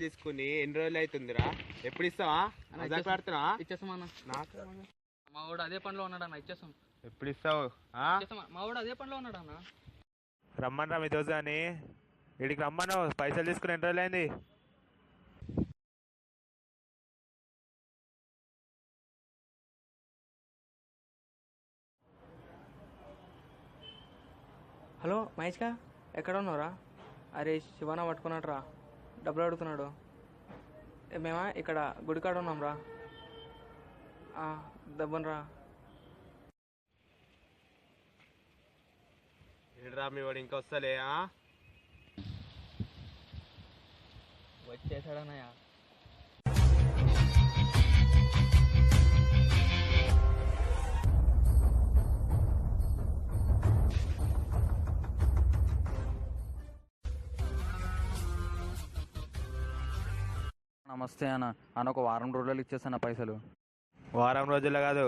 తీసుకుని ఎన్ని రోజులు అవుతుందిరా? ఎప్పుడు ఇస్తావా? ఇచ్చేస్తామన్నా. మా వాడు అదే పనిలో ఉన్నాడన్న, ఇచ్చేస్తాం. ఎప్పుడు ఇస్తావు? మా వాడు అదే పనిలో ఉన్నాడన్న. రమ్మన్నా మీ దోశ అని వీడికి రమ్మను. పైసలు తీసుకుని ఎన్ని రోజులు అయింది? హలో మహేష్గా, ఎక్కడ ఉన్నావురా? అరే శివాన పట్టుకున్నాడు రా, డబ్బులు అడుగుతున్నాడు. మేమా ఇక్కడ గుడికాడ ఉన్నాం రా. దబ్బునరా. ఏంట్రా మీ వాడు ఇంకా వస్తలే? వచ్చేసాడన్నయ్య. నమస్తే అన్న ఒక వారం రోజులు ఇచ్చేస్తాను పైసలు. వారం రోజుల్లో కాదు,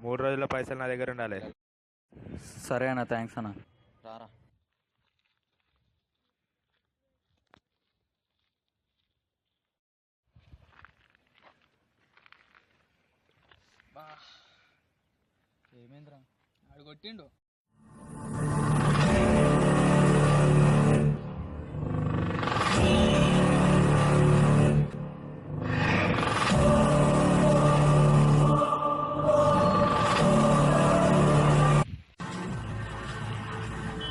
3 రోజుల పైసలు నా దగ్గర ఉండాలి. సరే అన్న, థ్యాంక్స్ అన్న. రారా. ఏమైందిరా? ఆడు కొట్టిండు.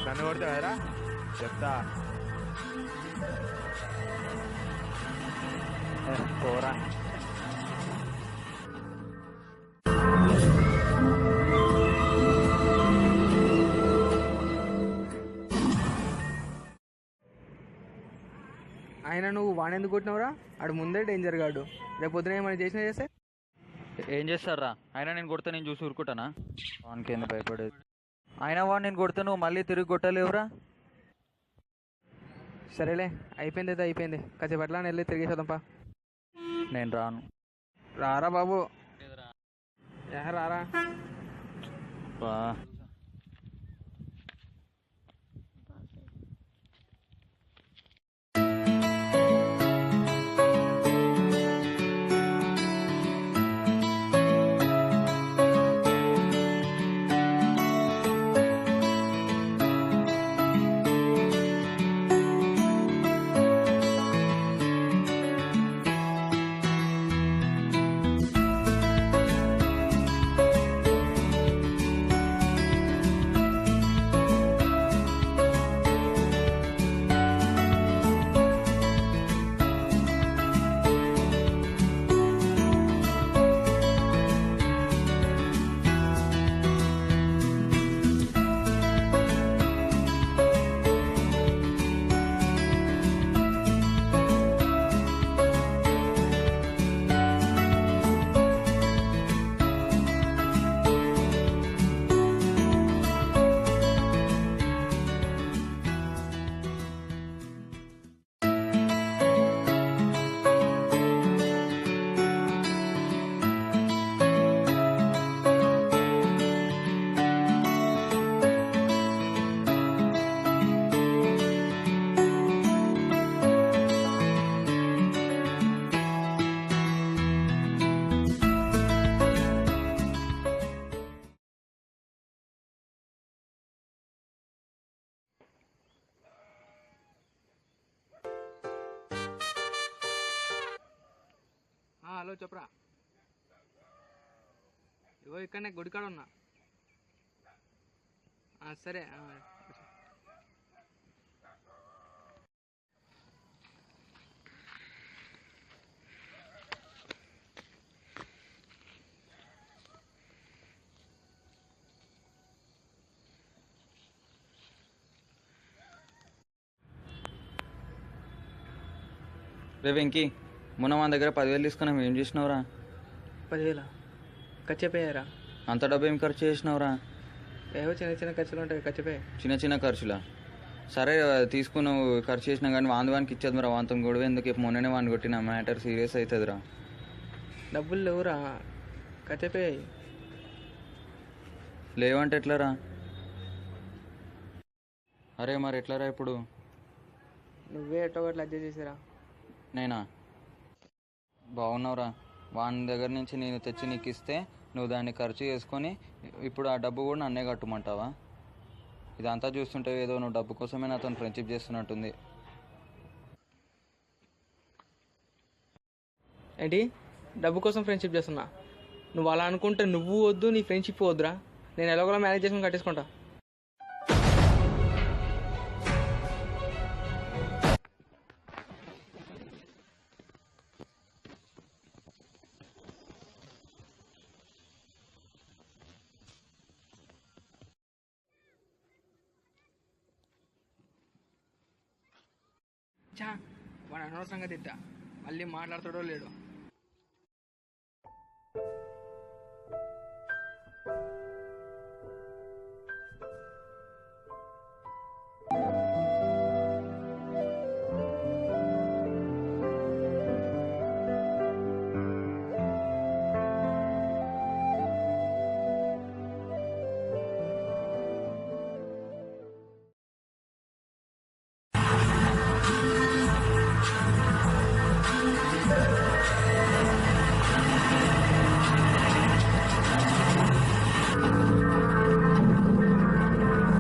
నన్ను కొడతా కదరా? చెప్తా. పోరా. ఆయన నువ్వు వాడెందుకు కొట్టినవురా? ఆడు ముందే డేంజర్ గాడు. రేపు పొద్దున ఏమైనా చేస్తే ఏం చేస్తారా? అయినా నేను కొడితే నేను చూసి ఊరుకుంటానా? వానికి ఎందుకు భయపడేది? అయినా వాడు నేను కొడితే నువ్వు మళ్ళీ తిరిగి కొట్టలేవురా? సరేలే, అయిపోయింది అయితే అయిపోయింది. కాసేపు అట్లా వెళ్ళి తిరిగేసేద్దాంపా. నేను రాను. రారా బాబు, రారా. బా హలో చెప్పరా. ఇగో ఇక్కడనే గుడికాడ ఉన్నా. సరే. రే వెంకీ, మొన్న మన దగ్గర 10,000 తీసుకున్నాం, ఏం చేసినావురా? 10,000 ఖర్చయిపోయారా? అంత డబ్బు ఏం ఖర్చు చేసినావురా? ఏవో చిన్న చిన్న ఖర్చులు ఉంటాయి, ఖర్చయిపోయాయి. చిన్న చిన్న ఖర్చులా? సరే తీసుకున్నావు, ఖర్చు చేసినా కానీ వానికి ఇచ్చేది మరి. వాంతం గొడవ ఎందుకు? మొన్ననే వాడిని కొట్టిన, మ్యాటర్ సీరియస్ అవుతుందిరా. డబ్బులు లేవురా, ఖర్చయిపోయాయి. లేవంటే ఎట్లారా? అరే మరి ఎట్లారా ఇప్పుడు? నువ్వే ఎట్టో ఒకటి అడ్జస్ట్ చేసిరా. నేనా? బాగున్నావురా. వాని దగ్గర నుంచి నేను తెచ్చి నీకు ఇస్తే నువ్వు దాన్ని ఖర్చు చేసుకొని ఇప్పుడు ఆ డబ్బు కూడా నన్నే కట్టమంటావా? ఇదంతా చూస్తుంటే ఏదో నువ్వు డబ్బు కోసమే నాతో ఫ్రెండ్షిప్ చేస్తున్నట్టుంది. ఏంటి డబ్బు కోసం ఫ్రెండ్షిప్ చేస్తున్నా? నువ్వు అలా అనుకుంటే నువ్వు వద్దు, నీ ఫ్రెండ్షిప్ వద్దురా. నేను ఎలాగోలా మేనేజ్ చేసుకుని కట్టేసుకుంటా. చా వాడు అనవసరంగా తిట్టా, మళ్ళీ మాట్లాడతాడో లేడో.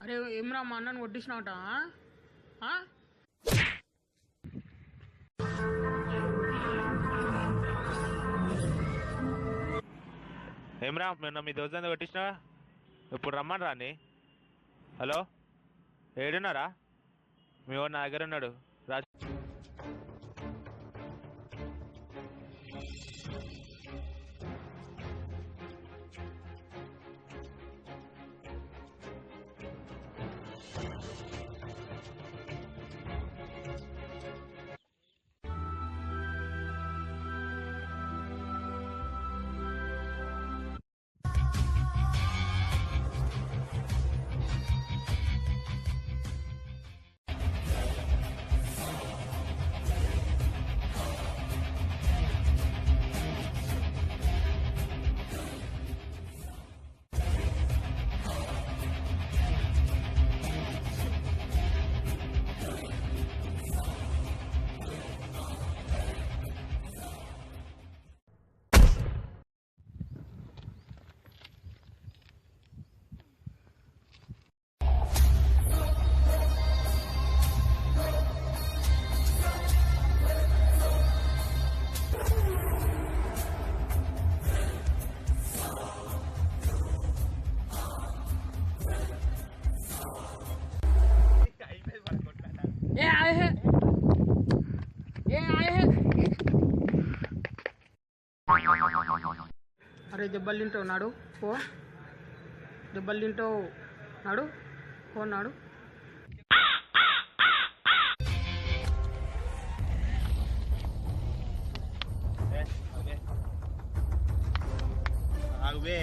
అరే ఏమ్రా మా అన్నను కొట్టించినావట? ఏమ్రా నిన్న మీ దోస్తు కొట్టించినా? ఇప్పుడు రమ్మని రాని. హలో, ఏడున్నారా? మీ వాడు నా దగ్గర ఉన్నాడు. రాజు ఏ ఆయ హే, ఏ ఆయ హే. అరే దెబ్బలు తింటావు నాడు పో, దెబ్బలు తింటావు నాడు పో నాడు. ఆగుబే.